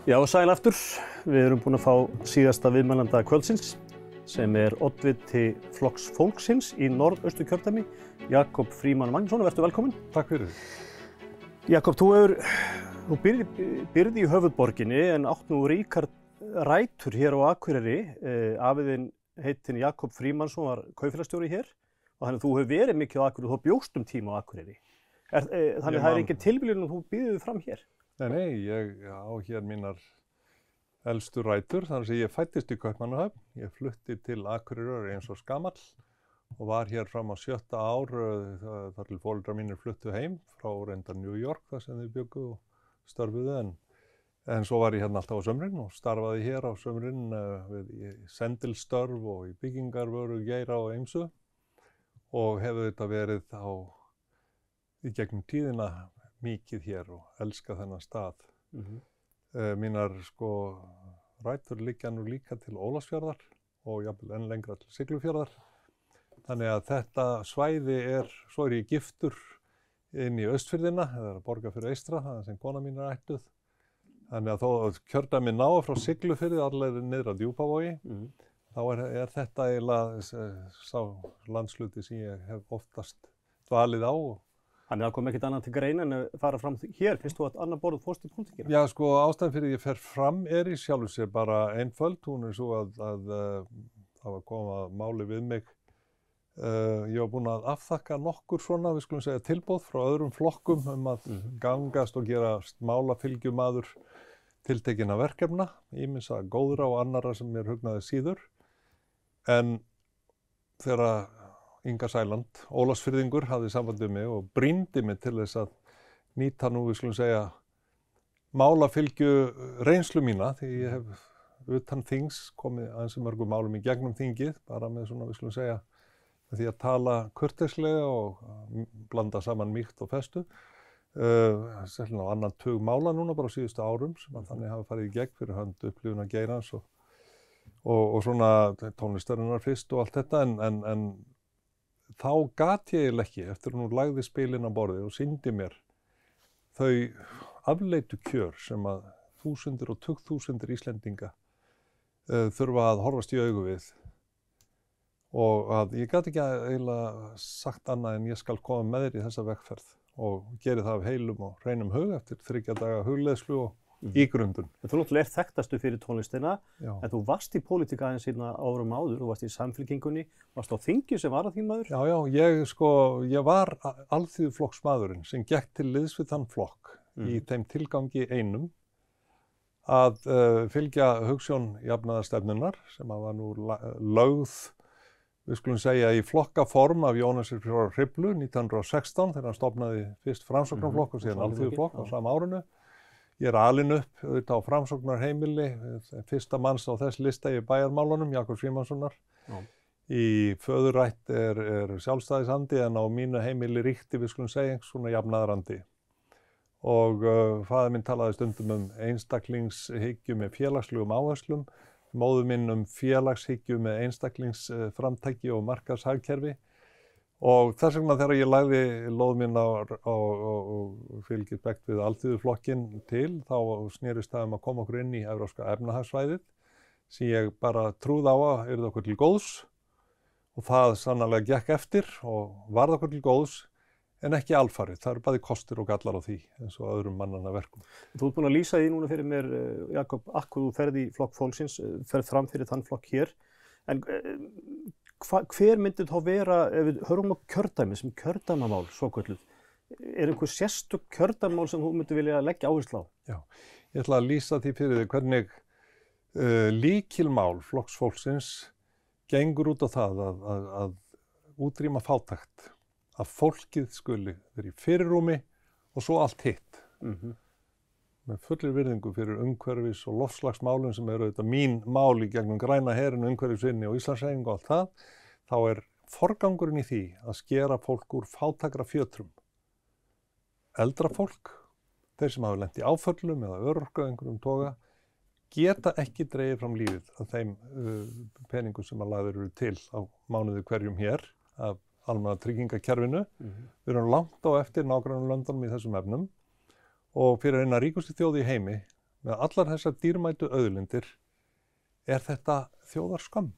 Já, sæl aftur. Við erum búin að fá síðasta viðmælanda kvöldsins sem oddviti Flokks fólksins í Norðausturkjördæmi, Jakob Frímann Magnússon. Vertu velkominn. Takk fyrir. Jakob, þú byrði í höfuðborginni en átt nú ríkar rætur hér á Akureyri. Afiðinn heitinn Jakob Frímannsson var kaupfélagsstjóri hér og þannig að þú hefur verið mikið á Akureyri og þú bjóst tíma á Akureyri. Þannig að það engin tilviljun og þú býður fram hér. Nei, ég á hér mínar elstu rætur, þannig að ég fæddist í Kaupmannahöfn. Ég flutti til Akureyrar eins og skamall og var hér fram á 7. ár þar til foreldrar mínir fluttu heim frá reyndar New York þar sem þau bjuggu og störfuðu en svo var ég hérna alltaf á sumrin og starfaði hér á sumrin við sendilstörf og í byggingarvöru geira og ýmsu og hefur þetta verið í gegnum tíðina mikið hér og elska þennan stað. Mínar rætur liggja nú líka til Ólafsfjarðar og jafnvel enn lengra til Siglufjarðar. Þannig að þetta svæði svo ég giftur inn í Austfirðina, eða Borgarfjörð eystra, það sem kona mín ættuð. Þannig að þó kjördæmi ná frá Siglufirði allavega niður að Djúpavogi, þá þetta eiginlega sá landshluti sem ég hef oftast dvalið á. Þannig að það kom ekkert annað til greina en að fara fram hér, fyrst þú að annar borð fórst í pólitíkina? Já, ástæðan fyrir ég fer fram í sjálfu sér bara einföld. Hún svo að það var komað máli við mig. Ég var búinn að afþakka nokkur svona, við skulum segja, tilboð frá öðrum flokkum að gangast og gera málafylgjumaður tiltekinna verkefna, ýmissa góðra og annarra sem mér hugnaði síður. En þegar Inga Sæland, Ólafsfirðingur, hafði samband við mig og brýndi mig til þess að nýta nú, við skulum segja, málafylgju reynslu mína, því ég hef utan þings komið aðeins mörgum málum í gegnum þingið, bara með svona, við skulum segja, með því að tala kurteislega og blanda saman mýkt og festu. Sérlega á annan tug mála núna bara á síðustu árum sem að þannig hafa farið í gegn fyrir hönd upplifunar geirans og svona tónlistarinnar fyrst og allt þetta en þá gat ég ekki eftir að hún lagði spilin á borðið og sýndi mér þau afleitu kjör sem að þúsundir og tugþúsundir Íslendinga þurfa að horfast í augu við og að ég gat ekki eiginlega sagt annað en ég skal koma með þér í þessa vegferð og geri það af heilum og hreinum hug eftir 3 daga hugleiðslu og ígrundun. Þú náttúrulega þektastu fyrir tónlistina, en þú varst í pólitík aðeins árum áður, þú varst í Samfylkingunni, varst á þingi sem varaþingmaður? Já, ég var alþýðuflokksmaðurinn sem gekk til liðs við þann flokk í þeim tilgangi einum að fylgja hugsjón jafnaðarstefnunnar sem var nú lögð, við skulum segja, í flokkaform af Jónasi frá Hriflu 1916 þegar hann stofnaði fyrst Framsóknarflokk og síðan alþýðuflokk á sama árinu. Ég alinn upp auðvitað á Framsóknarheimili, fyrsta manns á þess lista í bæjarmálunum, Jakob Frímannssonar. Í föðurætt sjálfstæðisandi en á mínu heimili ríkti, við skulum segja, svona jafnaðarandi. Og faðir minn talaði stundum einstaklingshyggju með félagslegum áherslum, móður minn félagshyggju með einstaklingsframtæki og markaðshagkerfi. Og þess vegna þegar ég lagði lóð mín og fylgið bekt við alþýðuflokkinn til, þá snerist það að koma okkur inn í evrópska efnahagssvæðið sem ég bara trúði á að yrði okkur til góðs og það sannarlega gekk eftir og varð okkur til góðs en ekki alfarið. Það eru bæði kostir og gallar á því eins og öðrum mannanna verkum. Þú ert búinn að lýsa því núna fyrir mér, Jakob, akkur þú ferð í Flokk fólksins, ferð fram fyrir þann flokk hér. En hver myndi þá vera, ef við hörum á kjördæmi sem kjördæmamál, svokölluð, einhver sérstök kjördæmamál sem þú myndi vilja leggja áherslu á? Já, ég ætla að lýsa því fyrir þig hvernig lykilmál Flokks fólksins gengur út á það að útrýma fátækt, að fólkið skuli vera í fyrirrúmi og svo allt hitt. Með fullir virðingu fyrir umhverfis og loftslagsmálum sem eru auðvitað mín mál í gegnum græna herinn, umhverfisvinni og Íslandshreyfingu og allt það, þá forgangurinn í því að skera fólk úr fátækra fjötrum. Eldra fólk, þeir sem hafa lent í áföllum eða örorku af einhverjum toga, geta ekki dregið fram lífið af þeim peningum sem að lagðir eru til á mánuði hverjum hér af almannatryggingakerfinu. Við erum langt á eftir nágrannalöndunum í þessum efnum og fyrir eina ríkustu þjóð í heimi með allar þessar dýrmætu auðlindir, þetta þjóðarskömm.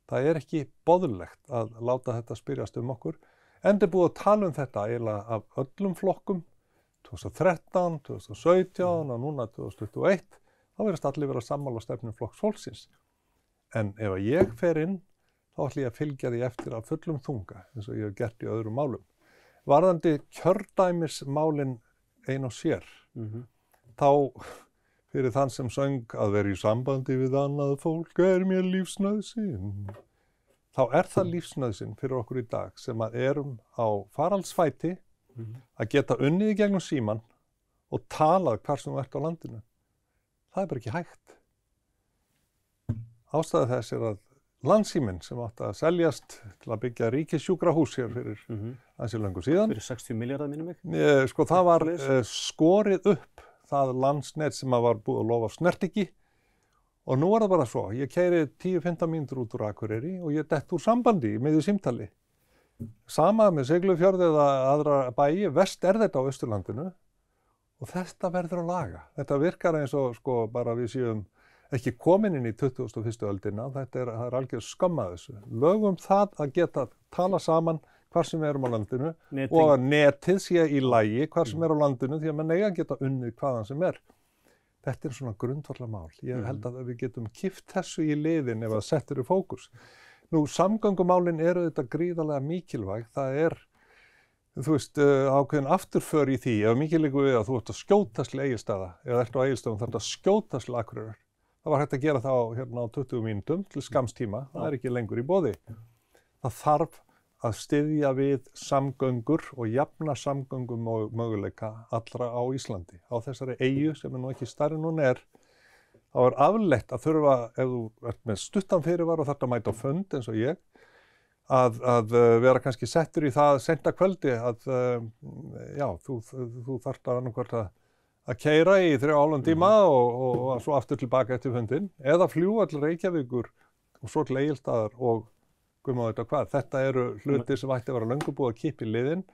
Það ekki boðlegt að láta þetta spyrjast okkur. Enda búið að tala þetta eiginlega af öllum flokkum, 2013, 2017 og núna 2021, þá verðast allir vera sammála stefnu Flokks fólksins. En ef ég fer inn, þá ætla ég að fylgja því eftir af fullum þunga, eins og ég hef gert í öðrum málum. Varðandi kjördæmismálin ein og sér, þá fyrir þann sem söng að vera í sambandi við annað fólk mér lífsnauðsyn. Þá það lífsnauðsyn fyrir okkur í dag sem að erum á faraldsfæti að geta unnið í gegnum síman og talað hvar sem þú ert á landinu. Það bara ekki hægt. Ástæða þess að Landssíminn sem átti að seljast til að byggja ríkissjúkrahús hér fyrir ansi löngu síðan. Fyrir 60 milljarða minnum mig? Sko það var skorið upp það landsnet sem var búið að lofa snert ekki og nú það bara svo. Ég keyri 10-15 mínútur út úr Akureyri og ég dett úr sambandi í miðju símtali. Sama með Siglufjörð eða aðra bæi, verst þetta á Austurlandinu og þetta verður að laga. Þetta virkar eins og sko bara við séum ekki komin inn í 21. öldina, það algjör skömm að þessu. Lögum það að geta tala saman hvar sem við erum á landinu og að netið sé í lagi hvar sem er á landinu því að menn eiga að geta unnið hvaðan sem er. Þetta svona grundvallarmál. Ég held að við getum kippt þessu í liðin ef það settur í fókus. Nú, samgöngumálin eru þetta gríðarlega mikilvæg. Það þú veist, ákveðin afturför í því, ef mikilvægu við að þú ert að skjótast til Egilsstaða eða ert á Egilsstöðum þarf að skjótast til Akureyrar. Það var hægt að gera það hérna á 20 mínútum til skamstíma, það ekki lengur í boði. Það þarf að styðja við samgöngur og jafna samgöngum og möguleika allra á Íslandi. Á þessari eyju sem nú ekki stærri en hún þá afleitt að þurfa, ef þú ert með stuttan fyrirvara og þarft að mæta á fund eins og ég, að vera kannski settur í það seinta kvöldi að já, þú þarft að annarkvort að keyra í 3,5 tíma og svo aftur tilbaka eftir fundinn, eða fljúga til Reykjavíkur og svo til Egilsstaðar og guðma þetta hvað. Þetta eru hlutir sem ætti að vera löngu búið að kippa í liðinn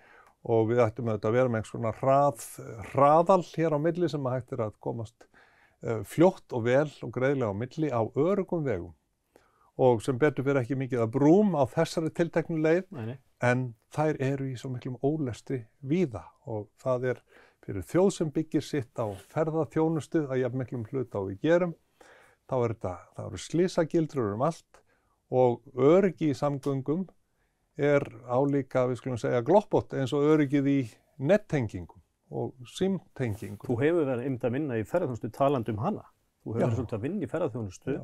og við ættum að vera með svona hraðal hér á milli sem hægt að komast fljótt og vel og greiðlega á milli á öruggum vegum. Og sem betur fyrir ekki mikið að brúm á þessari tilteknu leið, en þær eru í svo miklum ólestri víða og það fyrir þjóð sem byggir sitt á ferðaþjónustu að jafn miklum hluta og við gerum, þá það eru slysagildrur allt og öryggi í samgöngum álíka, við skulum segja, gloppótt eins og öryggið í nettengingum og símtengingum. Þú hefur verið að vinna í ferðaþjónustu talandi hana. Þú hefur verið svolítið að vinna í ferðaþjónustu.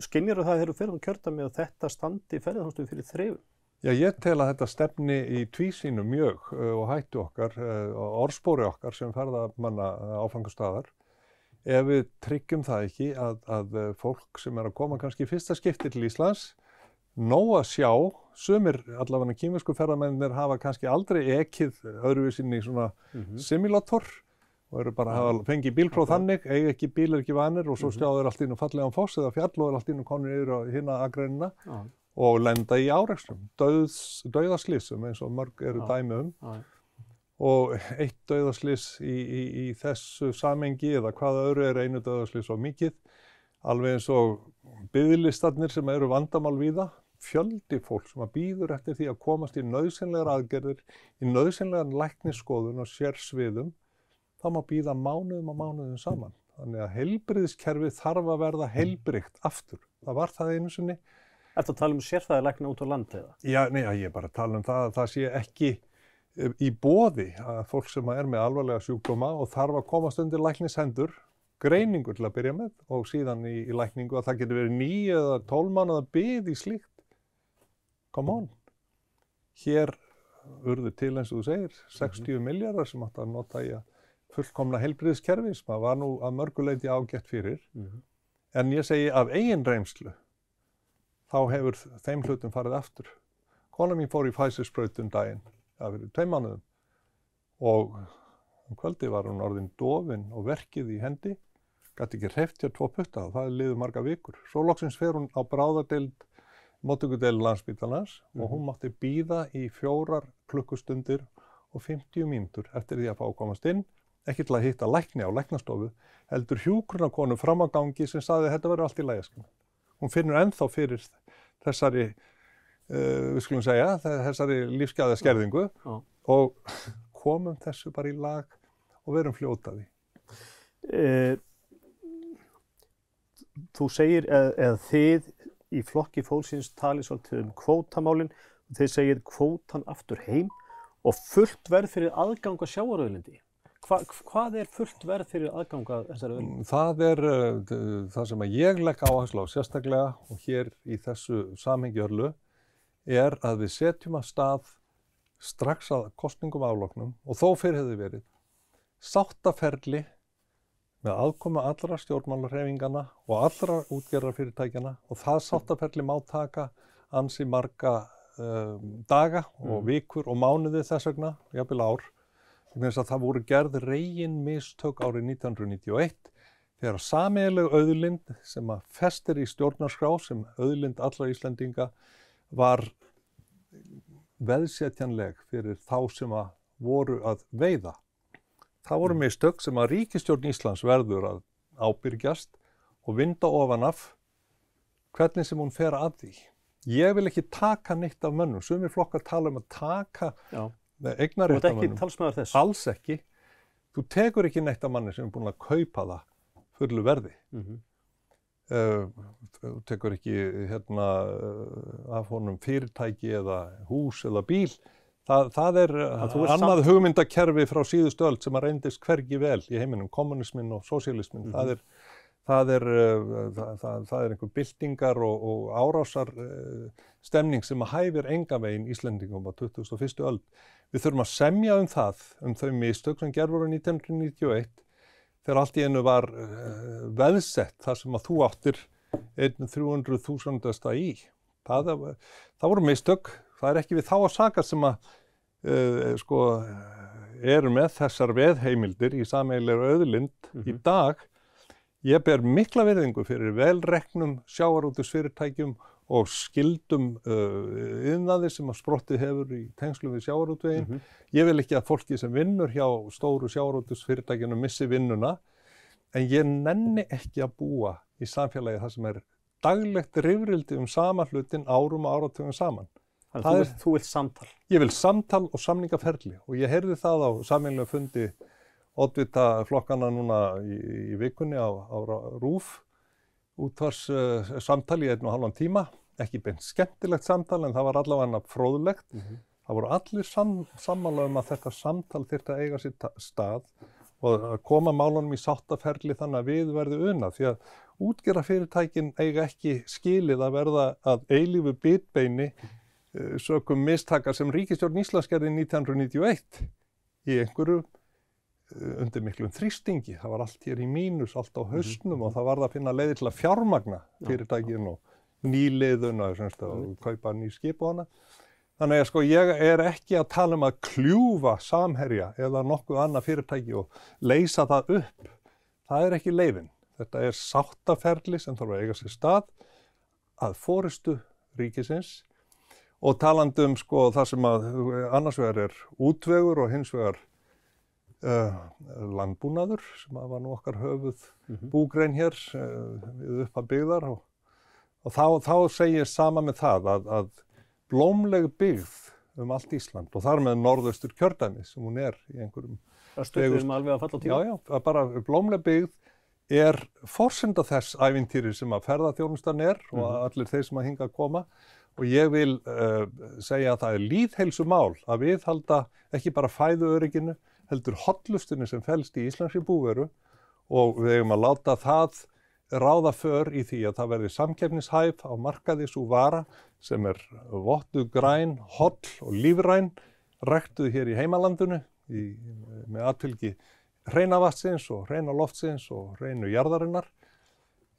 Skynjarðu það þegar þú ferð kjördæmi að þetta standi í ferðaþjónustu fyrir þrifum? Já, ég tel að þetta stefni í tvísýnu mjög og hættu okkar, orðspori okkar sem ferðamanna áfangastaðar. Ef við tryggjum það ekki að fólk sem að koma kannski í fyrsta skipti til Íslands, nóg að sjá, sumir allavega kínversku ferðamennir hafa kannski aldrei ekið öðruvísinn í svona simulator og eru bara að hafa fengið bílpróf þannig, eiga ekki bíl ekki vanir og svo sjá þeir allt inn og fallegan foss eða fjall og allt inn og konur yfir á hina akreinina. Og lenda í árekstrum, dauðaslysum eins og mörg eru dæmi og eitt dauðaslys í þessu samengi eða hvaða öðru einu dauðaslys á mikið, alveg eins og biðlistarnir sem eru vandamál víða, fjöldi fólk sem bíður eftir því að komast í nauðsynlegar aðgerðir, í nauðsynlegar læknisskoðun og sérsviðum, þá má bíða mánuðum og mánuðum saman. Þannig að heilbrigðiskerfið þarf að verða heilbrigt aftur. Það var það einu sinni. Ertu að tala sérfræðilækna út á landi eða? Já, nei, ég bara tala það að það sé ekki í boði að fólk sem með alvarlega sjúkdóma og þarf að komast undir læknishendur, greiningu til að byrja með og síðan í lækningu að það getur verið 9 eða 12 mánaða bið í slíkt. Come on. Hér urðu til eins og þú segir 60 milljarðar sem átt að nota í að fullkomna heilbrigðiskerfi sem var nú að mörgu leyti ágætt fyrir. En ég segi af eigin reynslu þá hefur þeim hlutum farið aftur. Kona mín fór í Pfizer-sprautun daginn, það fyrir 2 mánuðum og kvöldi var hún orðin dofin og verkið í hendi, gat ekki hreyft hér 2 putta og það liðu marga vikur. Svo loksins fer hún á bráðadeild, móttökudeild Landspítalans og hún mátti bíða í 4 klukkustundir og 50 mínútur eftir því að fá að komast inn ekki til að hitta lækni á læknastofu, heldur hjúkrunarkonu fram á gangi sem sagði þetta verður allt í lagi. Hún finnur ennþá fyrir þessari, við skulum segja, þessari lífsgæða skerðingu og komum þessu bara í lag og verum fljótaði. Þú segir eða þið í flokki fólksins talið svolítið kvótamálin og þið segir kvótan aftur heim og fullt verð fyrir aðgang að sjávarauðlindi. Hvað fullt verð fyrir aðgang að þessari auðlind? Það það sem ég legg áherslu á sérstaklega og hér í þessu samhengi öllu að við setjum að stað strax að kosningum afloknum og þó fyrr hefði verið sáttaferli með aðkomu allra stjórnmálahreyfinganna og allra útgerðarfyrirtækjanna og það sáttaferli má taka ansi marga daga og vikur og mánuði þess vegna, jafnvel ár. Þess að það voru gerð reginmistök árið 1991 þegar sameiginleg auðlind sem að festir í stjórnarskrá sem auðlind allra Íslendinga var veðsetjanleg fyrir þá sem að voru að veiða. Það voru mistök sem að ríkisstjórn Íslands verður að ábyrgjast og vinda ofan af hvernig sem hún fer að því. Ég vil ekki taka neitt af mönnum. Sumir flokkar tala að taka eignarrétt af mönnum. Þú ert ekki talsmaður þess? Alls ekki. Þú tekur ekki neitt af manni sem er búin að kaupa það fullu verði. Þú tekur ekki af honum fyrirtæki eða hús eða bíl. Það annað hugmyndakerfi frá síðustu öld sem að reyndist hvergi vel í heiminum, kommunismin og sósíalismin. Það er einhver byltingar og árásar stemning sem að hæfir engan veginn Íslendingum á 21. öld. Við þurfum að semja þau mistök sem gerð voru 1991 þegar allt í einu var veðsett það sem að þú áttir 300.000 í. Það voru mistök. Það ekki við þá að sakast sem að eru með þessar veðheimildir í sameiginlegri auðlind í dag. Ég ber mikla virðingu fyrir velreknum sjávarútvegsfyrirtækjum og skyldum iðnaði sem að sprottið hefur í tengslum við sjávarútveginn. Ég vil ekki að fólki sem vinnur hjá stóru sjávarútvegsfyrirtækjunum missi vinnuna, en ég nenni ekki að búa í samfélagi þar sem daglegt rifrildi sama hlutin árum og áratugum saman. Þú vilt samtal? Ég vil samtal og samningaferli og ég heyrði það á sameiginlega fundi oddvita flokkana núna í vikunni á RÚV, útvars samtali í 1,5 tíma, ekki beint skemmtilegt samtal en það var allavega fróðlegt. Það voru allir sammála að þetta samtal þyrfti að eiga sér stað og að koma málunum í sáttaferli þannig að við verðum unað því að útgerðarfyrirtækin eiga ekki skilið að verða að eilífu bitbeini sökum mistaka sem ríkisstjórn Íslands gerði 1991 í einhverju undir miklum þrýstingi. Það var allt hér í mínus, allt á haustnum og það varð að finna leiðir til að fjármagna fyrirtækin og nýliðuna og kaupa ný skip og hana. Þannig að ég ekki að tala að kljúfa Samherja eða nokkuð annað fyrirtæki og leysa það upp. Það ekki leiðin. Þetta sáttaferli sem þarf að eiga sér stað að forystu ríkisins. Og talandi það sem að annars vegar útvegur og hins vegar landbúnaður sem var nú okkar höfuð búgrein hér við upphaf byggðar og þá segir sama með það að blómleg byggð allt Ísland og þar með norðaustur kjördæmi sem hún í einhverjum stöðum alveg að falla á tíma. Já, bara blómleg byggð forsenda þess ævintýri sem að ferðaþjónustan og allir þeir sem að hingað koma. Og ég vil segja að það lýðheilsumál að viðhalda ekki bara fæðuörygginu, heldur hollustunni sem felst í íslenskri búvöru og við eigum að láta það ráða för í því að það verði samkeppnishæf á markaði sú vara sem vottuð græn, holl og lífræn, ræktuð hér í heimalandinu með atfylgi hreina vatnsins og hreina loftsins og hreinu jarðarinnar.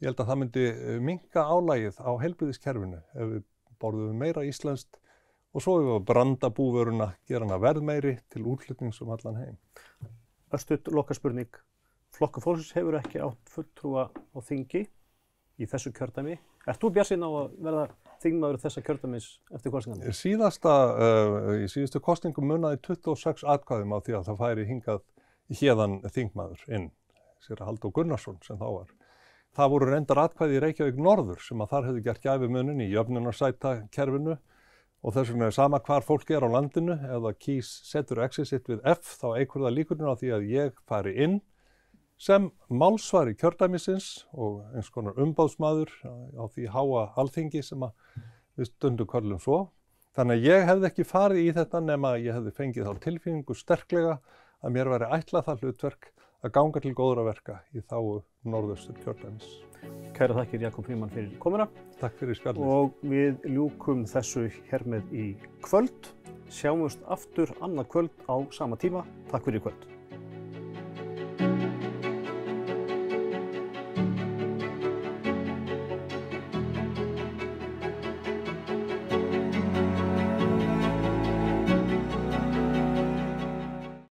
Ég held að það myndi minnka álagið á heilbrigðiskerfinu ef við borðum meira íslenskt og svo við að branda búvöruna, gera hana verðmeiri til útflutnings allan heim. Örstutt lokaspurning. Flokkur fólksins hefur ekki átt fulltrúa á þingi í þessu kjördæmi. Ert þú bjartsýn á að verða þingmaður þessa kjördæmis eftir kosningarnar? Í síðustu kosningum munaði 26 atkvæðum á því að það færi hingað héðan þingmaður inn, séra Halldór Gunnarsson sem þá var. Það voru reyndar atkvæði í Reykjavík norður sem að þar hefðu gert gæfumuninn í jöfnunarsætakerfinu og þess vegna sama hvar fólk á landinu, ef það setur exið sitt við F, þá eykur það líkurnar á því að ég fari inn sem málsvari kjördæmisins og eins konar umboðsmaður á því háa alþingi sem að við stundum köllum svo. Þannig að ég hefði ekki farið í þetta nema að ég hefði fengið þá tilfinningu sterklega að mér væri ætlað það hlutverk að ganga til góðra verka í þágu norðaustur kjördæmis. Kæra þakkir Jakob Frímann fyrir komuna. Takk fyrir spjallið. Og við ljúkum þessu hér með í kvöld. Sjáumst aftur annað kvöld á sama tíma. Takk fyrir í kvöld.